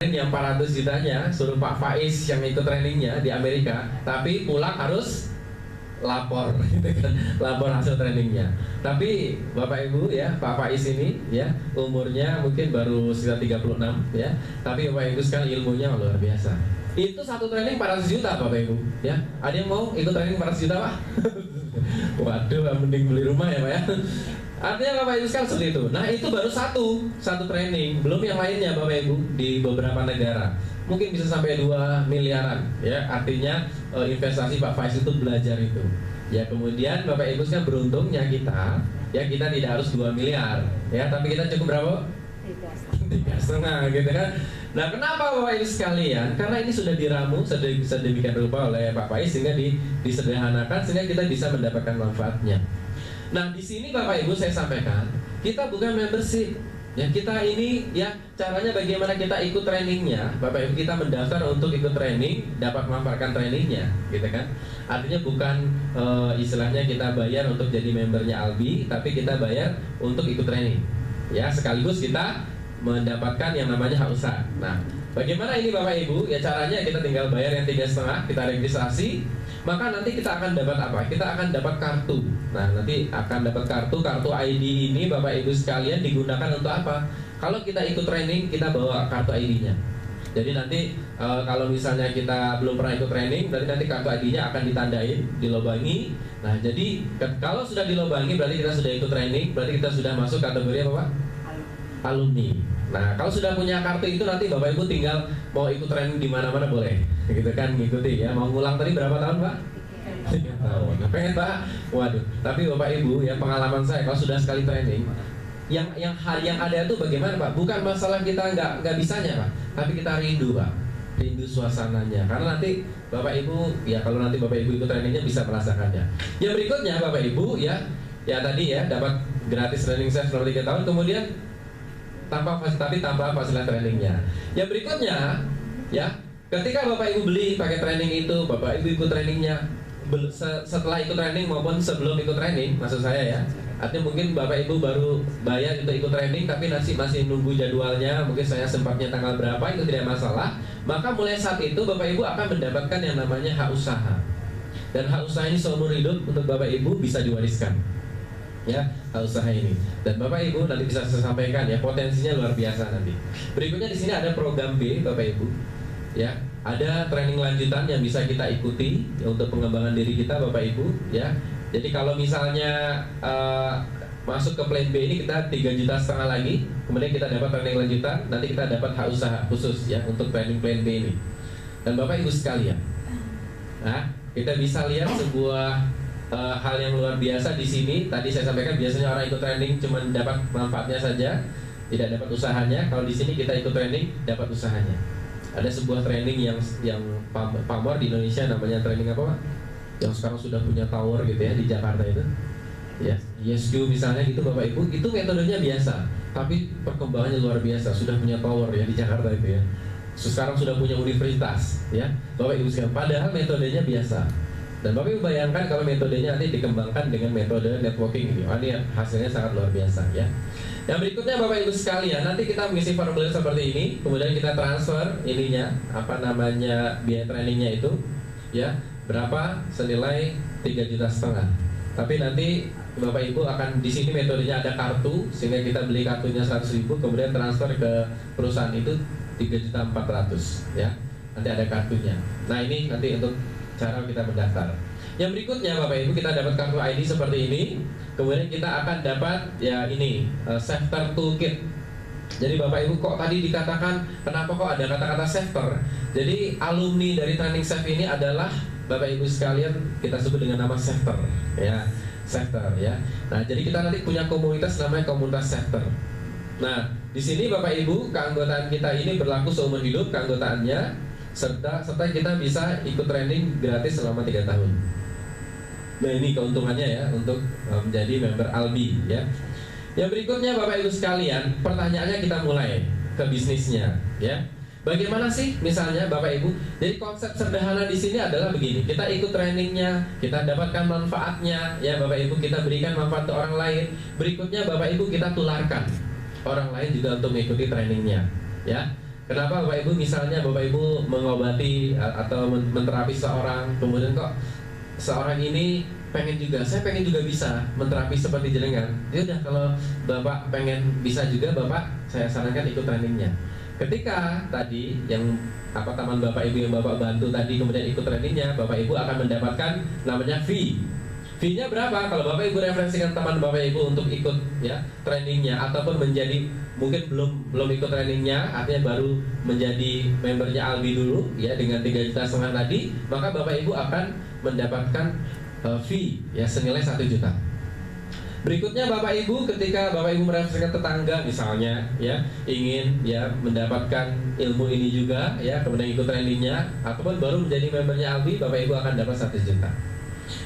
yang 400 jutanya suruh Pak Faiz yang ikut trainingnya di Amerika, tapi pulang harus lapor gitu kan, lapor hasil trainingnya. Tapi Bapak Ibu ya, Pak Faiz ini ya umurnya mungkin baru sekitar 36 ya, tapi Bapak Ibu sekarang ilmunya luar biasa. Itu satu training 400 juta Bapak Ibu ya. Ada yang mau ikut training 400 juta Pak? Waduh, mending beli rumah ya Pak ya. Artinya Bapak Ibu sekarang seperti itu. Nah itu baru satu training, belum yang lainnya Bapak Ibu di beberapa negara. Mungkin bisa sampai 2 miliaran ya. Artinya investasi Pak Faiz itu belajar itu. Ya kemudian Bapak Ibu sekarang beruntungnya kita tidak harus 2 miliar ya, tapi kita cukup berapa? 3,5 gitu kan. Nah kenapa Bapak Ibu sekalian? Karena ini sudah diramu sedemikian rupa oleh Pak Faiz sehingga disederhanakan sehingga kita bisa mendapatkan manfaatnya. Nah di sini Bapak Ibu saya sampaikan, kita bukan membership. Ya kita ini ya caranya bagaimana kita ikut trainingnya. Bapak Ibu kita mendaftar untuk ikut training, dapat memanfaatkan trainingnya, gitu kan? Artinya bukan istilahnya kita bayar untuk jadi membernya Albi, tapi kita bayar untuk ikut training. Ya sekaligus kita mendapatkan yang namanya hak usaha. Nah bagaimana ini Bapak Ibu? Ya caranya kita tinggal bayar yang 3,5, kita registrasi. Maka nanti kita akan dapat apa? Kita akan dapat kartu. Nah nanti akan dapat kartu ID ini Bapak Ibu sekalian digunakan untuk apa? Kalau kita ikut training kita bawa kartu ID-nya. Jadi nanti kalau misalnya kita belum pernah ikut training, berarti nanti kartu ID-nya akan ditandain, dilobangi. Nah jadi kalau sudah dilobangi berarti kita sudah ikut training, berarti kita sudah masuk kategori apa Pak? Alumni. Nah kalau sudah punya kartu itu nanti Bapak Ibu tinggal mau ikut training di mana-mana boleh, gitu kan, ngikuti ya. Mau ngulang tadi berapa tahun Pak? 3 tahun. Nah, pengen Pak? Waduh. Tapi Bapak Ibu ya pengalaman saya kalau sudah sekali training, yang ada itu bagaimana Pak? Bukan masalah kita nggak bisanya Pak, tapi kita rindu Pak, rindu suasananya. Karena nanti Bapak Ibu ya kalau nanti Bapak Ibu ikut trainingnya bisa merasakannya. Yang berikutnya Bapak Ibu ya tadi ya dapat gratis training saya selama 3 tahun, kemudian tanpa fasilitas trainingnya. Yang berikutnya ya ketika Bapak Ibu beli pakai training itu, Bapak Ibu ikut trainingnya setelah ikut training maupun sebelum ikut training, maksud saya ya. Artinya mungkin Bapak Ibu baru bayar untuk ikut training tapi masih nunggu jadwalnya, mungkin saya sempatnya tanggal berapa, itu tidak masalah. Maka mulai saat itu Bapak Ibu akan mendapatkan yang namanya hak usaha. Dan hak usaha ini seumur hidup untuk Bapak Ibu bisa diwariskan. Ya, hak usaha ini. Dan Bapak Ibu nanti bisa saya sampaikan ya, potensinya luar biasa nanti. Berikutnya di sini ada program B Bapak Ibu. Ya, ada training lanjutan yang bisa kita ikuti ya, untuk pengembangan diri kita Bapak Ibu ya. Jadi kalau misalnya masuk ke plan B ini kita 3,5 juta lagi, kemudian kita dapat training lanjutan, nanti kita dapat hak usaha khusus ya untuk training plan B ini. Dan Bapak Ibu sekalian, nah, kita bisa lihat sebuah hal yang luar biasa di sini. Tadi saya sampaikan biasanya orang ikut training cuma dapat manfaatnya saja, tidak dapat usahanya. Kalau di sini kita ikut training dapat usahanya. Ada sebuah training yang pamor di Indonesia, namanya training apa Pak? Yang sekarang sudah punya tower gitu ya di Jakarta itu. Ya, YesQ misalnya gitu Bapak Ibu, itu metodenya biasa, tapi perkembangannya luar biasa. Sudah punya tower ya di Jakarta itu ya. Sekarang sudah punya universitas ya Bapak Ibu sekalian. Padahal metodenya biasa. Dan Bapak Ibu bayangkan kalau metodenya nanti dikembangkan dengan metode networking ini, ini hasilnya sangat luar biasa ya. Yang berikutnya Bapak Ibu sekalian, nanti kita mengisi formulir seperti ini, kemudian kita transfer ininya, apa namanya, biaya trainingnya itu ya, berapa, senilai 3,5 juta. Tapi nanti Bapak Ibu akan di sini metodenya ada kartu, sehingga kita beli kartunya 100.000, kemudian transfer ke perusahaan itu 3,4 juta ya. Nanti ada kartunya. Nah ini nanti untuk cara kita mendaftar. Yang berikutnya Bapak Ibu, kita dapat kartu ID seperti ini. Kemudian kita akan dapat ya ini Safter Toolkit. Jadi Bapak Ibu kok tadi dikatakan kenapa kok ada kata-kata Safter? Jadi alumni dari training Saf ini adalah Bapak Ibu sekalian kita sebut dengan nama Safter ya, Safter ya. Nah jadi kita nanti punya komunitas namanya komunitas Safter. Nah di sini Bapak Ibu keanggotaan kita ini berlaku seumur hidup keanggotaannya, serta kita bisa ikut training gratis selama 3 tahun. Nah ini keuntungannya ya untuk menjadi member Albi ya. Yang berikutnya Bapak Ibu sekalian, pertanyaannya kita mulai ke bisnisnya ya. Bagaimana sih misalnya Bapak Ibu? Jadi konsep sederhana di sini adalah begini, kita ikut trainingnya, kita dapatkan manfaatnya ya Bapak Ibu, kita berikan manfaat ke orang lain. Berikutnya Bapak Ibu kita tularkan orang lain juga untuk mengikuti trainingnya ya. Kenapa Bapak Ibu misalnya Bapak Ibu mengobati atau menterapi seorang, kemudian kok seorang ini saya pengen juga bisa menterapi seperti jenengan. Ya udah, kalau Bapak pengen bisa juga, Bapak saya sarankan ikut trainingnya. Ketika tadi yang teman Bapak Ibu yang Bapak bantu tadi kemudian ikut trainingnya, Bapak Ibu akan mendapatkan namanya fee. Fee-nya berapa? Kalau Bapak Ibu referensikan teman Bapak Ibu untuk ikut ya trainingnya, ataupun menjadi mungkin belum ikut trainingnya, artinya baru menjadi membernya Albi dulu ya dengan 3,5 juta tadi, maka Bapak Ibu akan mendapatkan fee ya senilai 1 juta. Berikutnya Bapak Ibu, ketika Bapak Ibu mereferensikan tetangga misalnya ya ingin ya mendapatkan ilmu ini juga ya, kemudian ikut trainingnya ataupun baru menjadi membernya Albi, Bapak Ibu akan dapat 1 juta.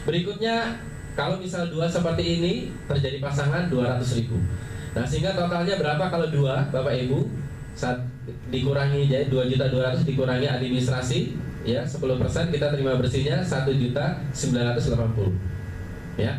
Berikutnya kalau misal dua seperti ini terjadi pasangan 200.000. Nah sehingga totalnya berapa kalau dua Bapak Ibu? Dikurangi jadi 2.200.000 dikurangi administrasi ya 10%, kita terima bersihnya 1.980.000 ya.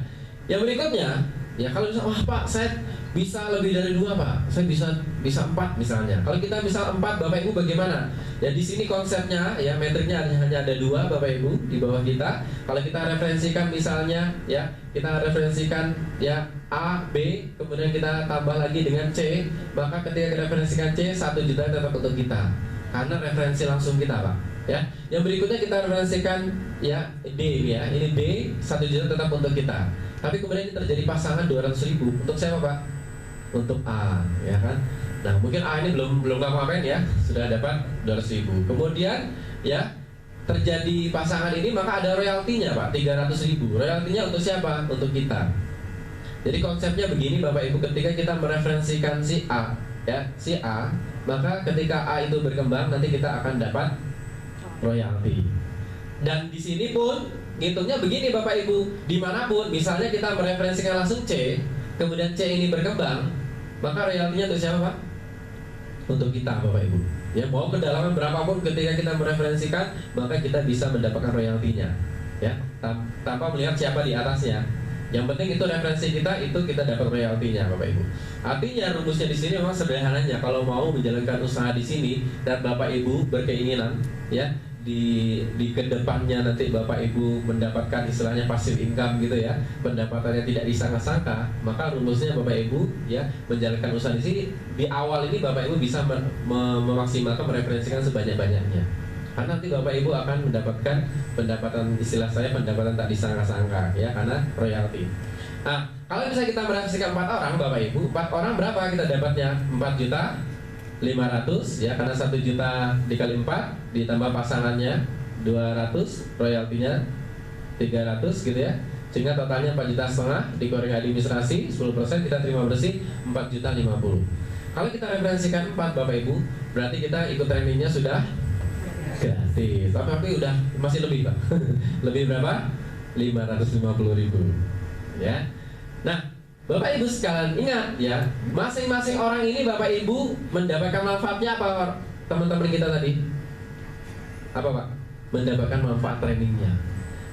Yang berikutnya ya, kalau misalnya wah Pak saya bisa lebih dari 2 Pak, saya bisa 4 misalnya. Kalau kita bisa 4 Bapak Ibu bagaimana? Ya di sini konsepnya ya metriknya hanya ada 2 Bapak Ibu di bawah kita. Kalau kita referensikan misalnya ya, kita referensikan ya A, B, kemudian kita tambah lagi dengan C, maka ketika kita referensikan C 1 juta tetap untuk kita karena referensi langsung kita Pak ya. Yang berikutnya kita referensikan ya D ini ya, ini D 1 juta tetap untuk kita. Tapi kemudian ini terjadi pasangan 200.000 untuk siapa Pak? Untuk A ya kan. Nah mungkin A ini belum ngapa-ngapain ya, sudah dapat 200.000. Kemudian ya terjadi pasangan ini, maka ada royaltinya Pak 300.000. Royaltinya untuk siapa? Untuk kita. Jadi konsepnya begini Bapak Ibu, ketika kita mereferensikan si A ya, si A, maka ketika A itu berkembang nanti kita akan dapat royalti. Dan di sini pun ngitungnya begini Bapak Ibu, dimanapun misalnya kita mereferensikan langsung C, kemudian C ini berkembang, maka royaltinya untuk siapa Pak? Untuk kita Bapak Ibu ya, mau kedalaman berapapun ketika kita mereferensikan, maka kita bisa mendapatkan royaltinya ya, tanpa melihat siapa di atasnya. Yang penting itu referensi kita, itu kita dapat royaltinya Bapak Ibu. Artinya rumusnya di sini memang sederhananya, kalau mau menjalankan usaha di sini dan Bapak Ibu berkeinginan ya di kedepannya nanti Bapak Ibu mendapatkan istilahnya passive income gitu ya, pendapatannya tidak disangka-sangka, maka rumusnya Bapak Ibu ya menjalankan usaha di sini, di awal ini Bapak Ibu bisa memaksimalkan mereferensikan sebanyak-banyaknya. Karena nanti Bapak Ibu akan mendapatkan pendapatan, istilah saya pendapatan tak disangka-sangka ya, karena royalti. Nah, kalau bisa kita mereferensikan 4 orang Bapak Ibu, 4 orang berapa kita dapatnya? 4.500.000 ya, karena 1 juta dikali 4 ditambah pasangannya 200, royaltinya 300 gitu ya. Sehingga totalnya 4,5 juta dikurangi administrasi 10%, kita terima bersih 4.050.000. Kalau kita referensikan 4 Bapak Ibu, berarti kita ikut trainingnya sudah gratis, tapi udah masih lebih Pak. Lebih berapa? 550.000 ya. Nah Bapak Ibu sekalian ingat ya, masing-masing orang ini Bapak Ibu mendapatkan manfaatnya apa teman-teman kita tadi? Apa Pak? Mendapatkan manfaat trainingnya.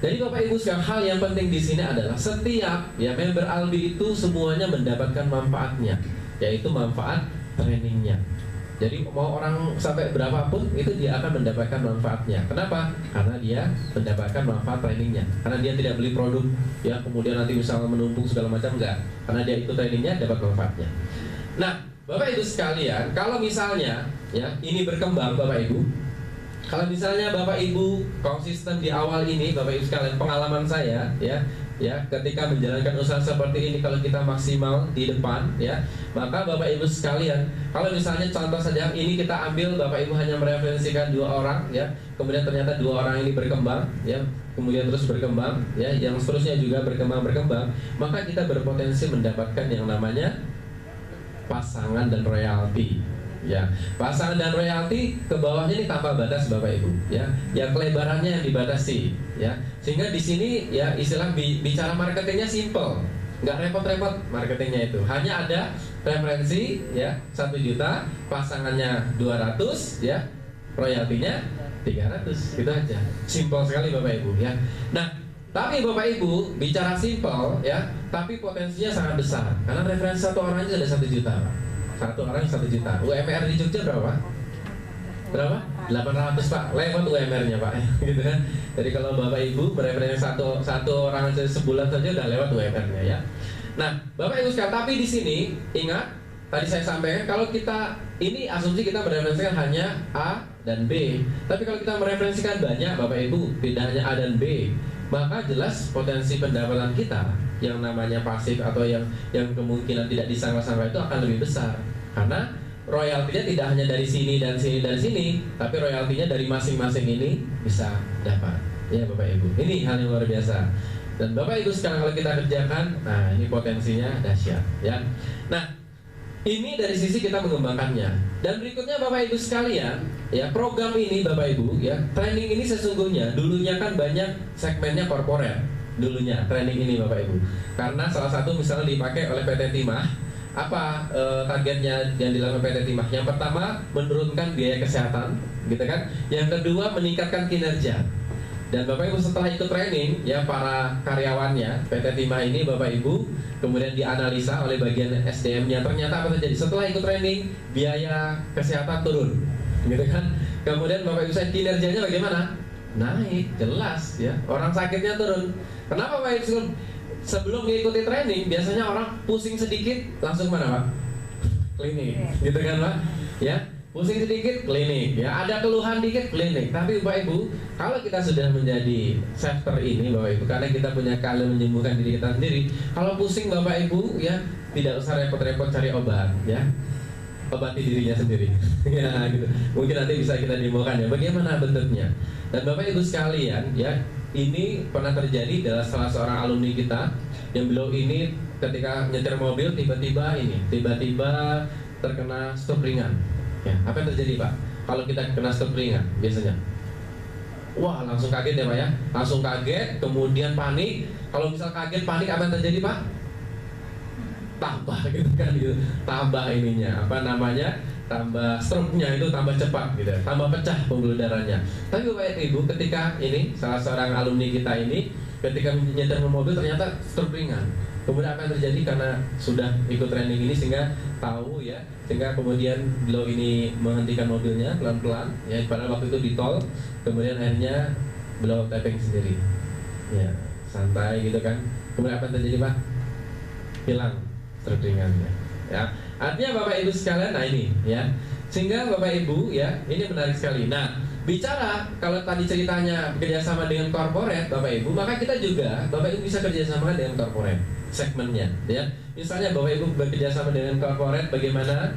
Jadi Bapak Ibu sekalian, hal yang penting di sini adalah setiap ya member Albi itu semuanya mendapatkan manfaatnya, yaitu manfaat trainingnya. Jadi mau orang sampai berapapun itu dia akan mendapatkan manfaatnya. Kenapa? Karena dia mendapatkan manfaat trainingnya. Karena dia tidak beli produk ya kemudian nanti misalnya menumpuk segala macam, enggak. Karena dia ikut trainingnya dapat manfaatnya. Nah Bapak Ibu sekalian, kalau misalnya ya ini berkembang Bapak Ibu, kalau misalnya Bapak Ibu konsisten di awal ini Bapak Ibu sekalian, pengalaman saya ya ketika menjalankan usaha seperti ini, kalau kita maksimal di depan ya, maka Bapak Ibu sekalian, kalau misalnya contoh saja ini kita ambil Bapak Ibu hanya mereferensikan 2 orang ya, kemudian ternyata 2 orang ini berkembang ya, kemudian terus berkembang ya, yang seterusnya juga berkembang, maka kita berpotensi mendapatkan yang namanya pasangan dan royalti ya. Pasangan dan royalti ke bawahnya ini tanpa batas Bapak Ibu ya, yang kelebarannya yang dibatasi ya, sehingga di sini ya istilah bicara marketingnya simple, nggak repot-repot marketingnya, itu hanya ada referensi ya 1 juta, pasangannya 200 ya, royaltinya 300, gitu aja, simple sekali Bapak Ibu ya. Nah tapi Bapak Ibu bicara simple ya, tapi potensinya sangat besar karena referensi 1 orang aja ada 1 juta Pak. 1 orang 1 juta. UMR di Jogja berapa? Berapa? 800 Pak, lewat UMR-nya Pak. Gitu kan. Jadi kalau Bapak Ibu mereferensi satu orang aja sebulan saja udah lewat UMR-nya ya. Nah, Bapak Ibu sekalian, tapi di sini ingat tadi saya sampaikan kalau kita ini asumsi kita mereferensikan hanya A dan B. Tapi kalau kita mereferensikan banyak Bapak Ibu, tidak hanya A dan B, maka jelas potensi pendapatan kita yang namanya pasif atau yang kemungkinan tidak disangka-sangka itu akan lebih besar. Karena royaltinya tidak hanya dari sini dan sini dan sini, tapi royaltinya dari masing-masing ini bisa dapat. Ya Bapak Ibu, ini hal yang luar biasa. Dan Bapak Ibu sekarang kalau kita kerjakan, nah ini potensinya dahsyat ya. Nah, ini dari sisi kita mengembangkannya. Dan berikutnya Bapak Ibu sekalian, ya program ini Bapak Ibu ya, training ini sesungguhnya dulunya kan banyak segmennya korporat. Dulunya training ini Bapak Ibu. Karena salah satu misalnya dipakai oleh PT Timah. Apa targetnya yang dilakukan PT Timah? Yang pertama menurunkan biaya kesehatan, gitu kan? Yang kedua meningkatkan kinerja. Dan Bapak Ibu setelah ikut training, ya para karyawannya PT Timah ini Bapak Ibu kemudian dianalisa oleh bagian SDM-nya. Ternyata apa terjadi? Setelah ikut training, biaya kesehatan turun, gitu kan? Kemudian Bapak Ibu saya kinerjanya bagaimana? Naik, jelas ya. Orang sakitnya turun. Kenapa Bapak Ibu? Sebelum mengikuti training, biasanya orang pusing sedikit langsung mana Pak? Klinik, gitu kan Pak? Ya, pusing sedikit klinik, ya ada keluhan dikit klinik. Tapi Bapak Ibu, kalau kita sudah menjadi safter ini Bapak Ibu, karena kita punya keahlian menyembuhkan diri kita sendiri. Kalau pusing Bapak Ibu, ya tidak usah repot-repot cari obat, ya obati dirinya sendiri. Ya, gitu. Mungkin nanti bisa kita demokan ya. Bagaimana bentuknya? Dan Bapak Ibu sekalian, ya ini pernah terjadi dalam salah seorang alumni kita yang beliau ini ketika nyetir mobil tiba-tiba terkena stroke ringan. Ya, apa yang terjadi Pak? Kalau kita kena stroke ringan biasanya, wah langsung kaget ya Pak ya, langsung kaget, kemudian panik. Kalau misal kaget panik apa yang terjadi Pak? Tambah gitu kan, gitu. Tambah ininya apa namanya? Tambah stroke-nya itu tambah cepat gitu, tambah pecah pembuluh darahnya. Tapi Bapak Ibu ketika ini salah seorang alumni kita ini ketika nyetir mobil ternyata stroke ringan. Kemudian apa yang terjadi karena sudah ikut training ini sehingga tahu ya, sehingga kemudian beliau ini menghentikan mobilnya pelan-pelan ya, pada waktu itu di tol, kemudian akhirnya beliau tapping sendiri. Ya, santai gitu kan. Kemudian apa yang terjadi Pak? Hilang stroke ringannya. Ya, artinya Bapak Ibu sekalian, nah ini ya, sehingga Bapak Ibu ya, ini menarik sekali. Nah, bicara kalau tadi ceritanya bekerjasama dengan korporat Bapak Ibu, maka kita juga Bapak Ibu bisa kerjasama dengan korporat segmennya, ya. Misalnya Bapak Ibu bekerjasama dengan korporat, bagaimana?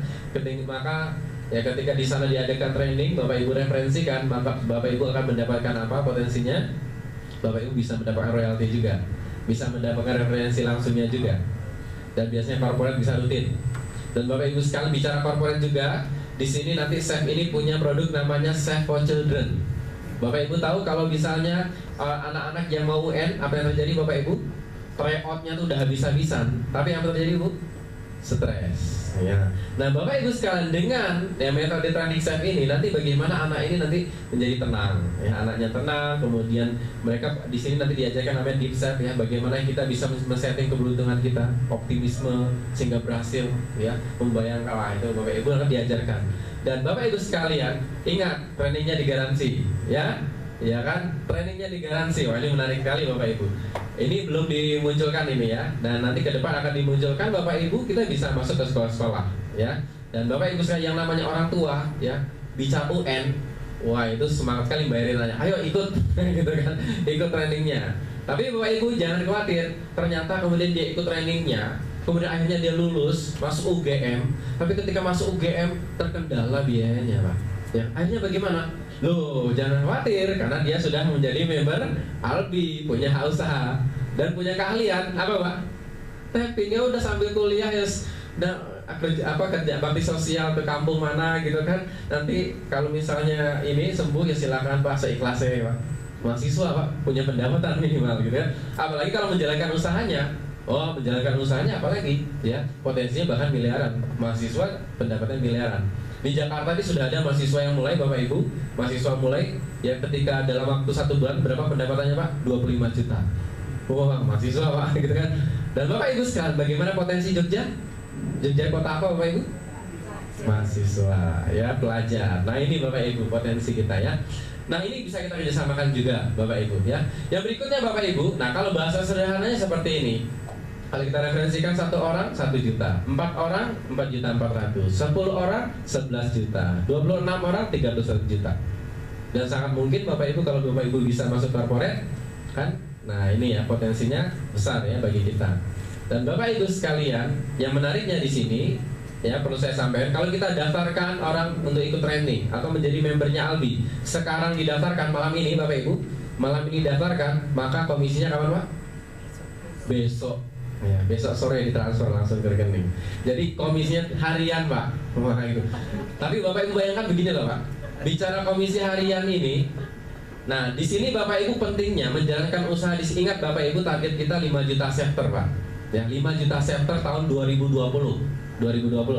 Maka ya ketika di sana diadakan training, Bapak Ibu referensikan, maka Bapak Ibu akan mendapatkan apa potensinya? Bapak Ibu bisa mendapatkan royalti juga, bisa mendapatkan referensi langsungnya juga. Dan biasanya korporat bisa rutin. Dan Bapak Ibu sekalian bicara korporat juga, di sini nanti Chef ini punya produk namanya Chef for Children. Bapak Ibu tahu kalau misalnya anak-anak yang mau UN, apa yang terjadi Bapak Ibu? Tryout-nya tuh udah habis-habisan, tapi yang terjadi Bu? Stres. Ya. Nah Bapak Ibu sekalian dengan ya, metode training Chef ini nanti bagaimana anak ini nanti menjadi tenang, ya anaknya tenang, kemudian mereka di sini nanti diajarkan namanya deep chef ya, bagaimana kita bisa men-setting keberuntungan kita, optimisme sehingga berhasil ya membayangkan itu Bapak Ibu akan diajarkan. Dan Bapak Ibu sekalian ingat trainingnya digaransi ya. Ya kan, trainingnya digaransi. Wah ini menarik sekali Bapak Ibu. Ini belum dimunculkan ini ya. Dan nanti ke depan akan dimunculkan Bapak Ibu, kita bisa masuk ke sekolah-sekolah ya. Dan Bapak Ibu sekalian yang namanya orang tua ya, bicara UN, wah itu semangat sekali bayarin aja. Ayo ikut gitu kan, ikut trainingnya. Tapi Bapak Ibu jangan khawatir, ternyata kemudian dia ikut trainingnya, kemudian akhirnya dia lulus, masuk UGM. Tapi ketika masuk UGM terkendala biayanya Pak. Ya, akhirnya bagaimana? Loh, jangan khawatir karena dia sudah menjadi member Albi, punya usaha dan punya keahlian apa Pak? Tappingnya udah sambil kuliah ya, kerja bakti sosial ke kampung mana gitu kan. Nanti kalau misalnya ini sembuh ya silakan Pak, seikhlasnya Pak. Mahasiswa Pak punya pendapatan minimal gitu kan. Apalagi kalau menjalankan usahanya. Oh, menjalankan usahanya apalagi ya, potensinya bahkan miliaran. Mahasiswa pendapatan miliaran. Di Jakarta ini sudah ada mahasiswa yang mulai Bapak Ibu, mahasiswa mulai ya ketika dalam waktu 1 bulan berapa pendapatannya Pak? 25 juta. Wah, mahasiswa Pak gitu kan. Dan Bapak Ibu sekalian, bagaimana potensi Jogja? Jogja kota apa Bapak Ibu? mahasiswa ya, pelajar. Nah ini Bapak Ibu potensi kita ya. Nah ini bisa kita kerjasamakan juga Bapak Ibu ya. Yang berikutnya Bapak Ibu, nah kalau bahasa sederhananya seperti ini. Kalau kita referensikan 1 orang 1 juta, 4 orang 4.400.000, 10 orang 11 juta, 26 orang 31 juta. Dan sangat mungkin Bapak Ibu kalau Bapak Ibu bisa masuk corporate kan. Nah ini ya potensinya besar ya bagi kita. Dan Bapak Ibu sekalian, yang menariknya di sini ya perlu saya sampaikan, kalau kita daftarkan orang untuk ikut training atau menjadi membernya Albi, sekarang didaftarkan malam ini Bapak Ibu, malam ini daftarkan, maka komisinya kapan Pak? Besok ya, besok sore ditransfer langsung ke rekening. Jadi komisinya harian Pak. Wah itu. Tapi Bapak Ibu bayangkan begini loh Pak, bicara komisi harian ini. Nah di sini Bapak Ibu pentingnya menjalankan usaha. Ingat Bapak Ibu target kita 5 juta chapter Pak. Ya 5 juta chapter tahun 2020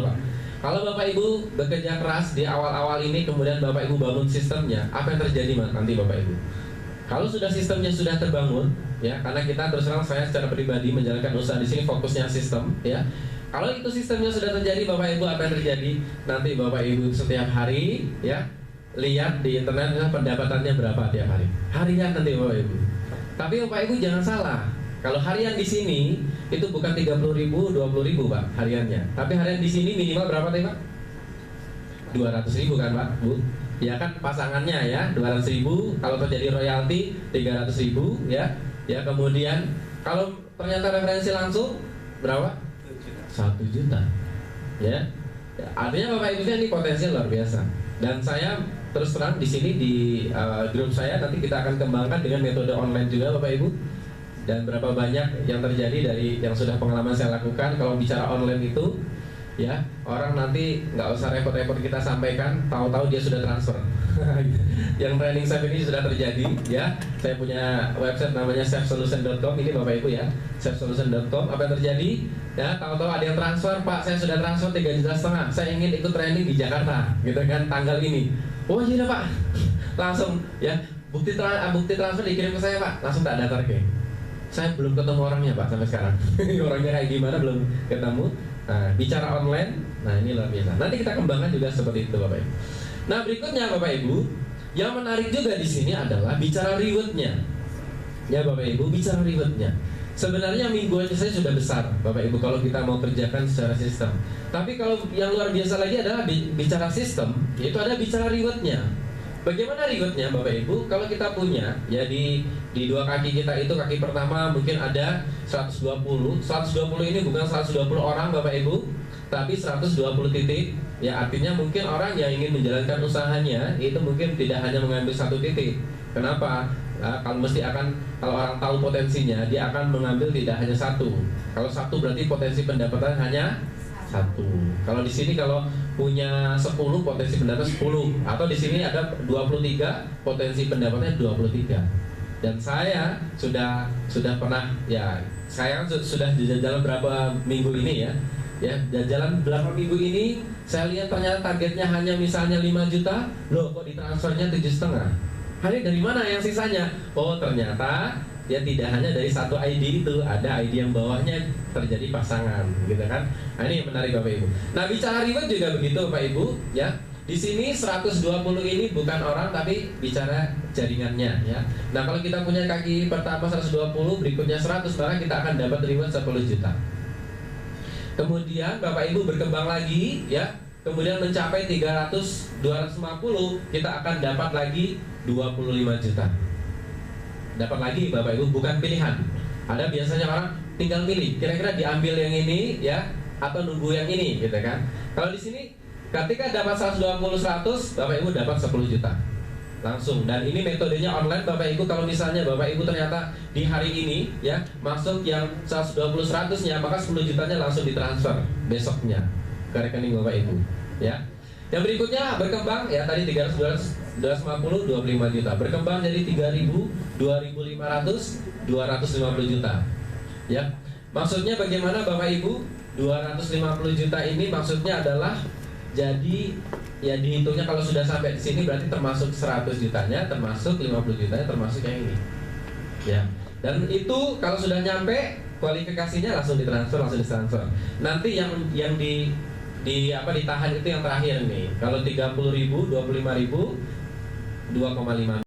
Pak. Kalau Bapak Ibu bekerja keras di awal-awal ini, kemudian Bapak Ibu bangun sistemnya, apa yang terjadi nanti Bapak Ibu? Kalau sudah sistemnya sudah terbangun, ya karena kita terus terang saya secara pribadi menjalankan usaha di sini fokusnya sistem, ya. Kalau itu sistemnya sudah terjadi, Bapak Ibu apa yang terjadi? Nanti Bapak Ibu setiap hari, ya lihat di internet pendapatannya berapa tiap hari. Harian nanti Bapak Ibu. Tapi Bapak Ibu jangan salah. Kalau harian di sini itu bukan 30.000, 20.000 Pak hariannya. Tapi harian di sini minimal berapa tadi Pak? 200.000 kan Pak, Bu? Ya kan pasangannya ya 200.000. Kalau terjadi royalti 300.000 ya. Ya kemudian kalau ternyata referensi langsung berapa? 1 juta. Ya. Artinya Bapak Ibu ini potensi luar biasa. Dan saya terus terang di sini di grup saya nanti kita akan kembangkan dengan metode online juga Bapak Ibu. Dan berapa banyak yang terjadi dari yang sudah pengalaman saya lakukan. Kalau bicara online itu ya orang nanti nggak usah repot-repot kita sampaikan, tahu-tahu dia sudah transfer. Yang training saya ini sudah terjadi ya. Saya punya website namanya chefsolution.com. Ini Bapak Ibu ya, chefsolution.com. Apa yang terjadi? Ya tahu-tahu ada yang transfer, Pak saya sudah transfer 3,5 juta, saya ingin ikut training di Jakarta gitu kan tanggal ini. Oh iya Pak, langsung ya bukti transfer dikirim ke saya Pak, langsung tak daftar ke. Saya belum ketemu orangnya Pak sampai sekarang. Orangnya kayak gimana belum ketemu. Nah, bicara online, nah ini luar biasa. Nanti kita kembangkan juga seperti itu Bapak Ibu. Nah berikutnya Bapak Ibu, yang menarik juga di sini adalah bicara rewardnya. Ya Bapak Ibu, bicara rewardnya. Sebenarnya mingguan saya sudah besar Bapak Ibu kalau kita mau kerjakan secara sistem. Tapi kalau yang luar biasa lagi adalah bicara sistem, yaitu ada bicara rewardnya. Bagaimana rewardnya Bapak Ibu? Kalau kita punya ya di 2 kaki kita itu, kaki pertama mungkin ada 120 ini bukan 120 orang Bapak Ibu, tapi 120 titik. Ya artinya mungkin orang yang ingin menjalankan usahanya itu mungkin tidak hanya mengambil 1 titik. Kenapa? Nah, kalau orang tahu potensinya, dia akan mengambil tidak hanya 1. Kalau 1 berarti potensi pendapatan hanya 1. Kalau di sini kalau punya 10 potensi pendapatan 10, atau di sini ada 23 potensi pendapatnya 23. Dan saya sudah pernah ya, saya sudah jalan berapa minggu ini ya. Ya, jalan berapa minggu ini saya lihat ternyata targetnya hanya misalnya 5 juta, loh kok ditransfernya 7,5. Hari dari mana yang sisanya? Oh ternyata ya tidak hanya dari 1 ID itu, ada ID yang bawahnya terjadi pasangan, gitu kan? Nah ini yang menarik Bapak Ibu. Nah bicara reward juga begitu Bapak Ibu, ya. Di sini 120 ini bukan orang tapi bicara jaringannya, ya. Nah kalau kita punya kaki pertama 120, berikutnya 100, maka kita akan dapat reward 10 juta. Kemudian Bapak Ibu berkembang lagi, ya. Kemudian mencapai 300, 250, kita akan dapat lagi 25 juta. Dapat lagi Bapak Ibu, bukan pilihan. Ada biasanya orang tinggal pilih, kira-kira diambil yang ini ya atau nunggu yang ini gitu kan. Kalau di sini ketika dapat 120 100, Bapak Ibu dapat 10 juta. Langsung. Dan ini metodenya online Bapak Ibu. Kalau misalnya Bapak Ibu ternyata di hari ini ya masuk yang 120 100-nya, maka 10 jutanya langsung ditransfer besoknya ke rekening Bapak Ibu ya. Yang berikutnya berkembang ya, tadi 300, 250, 25 juta. Berkembang jadi 3.000, 2.500, 250 juta. Ya. Maksudnya bagaimana Bapak Ibu? 250 juta ini maksudnya adalah jadi ya dihitungnya kalau sudah sampai di sini berarti termasuk 100 jutanya, termasuk 50 jutanya, termasuk yang ini. Ya. Dan itu kalau sudah nyampe kualifikasinya langsung ditransfer. Nanti yang ditahan itu yang terakhir nih. Kalau 30.000, 25.000, 2,5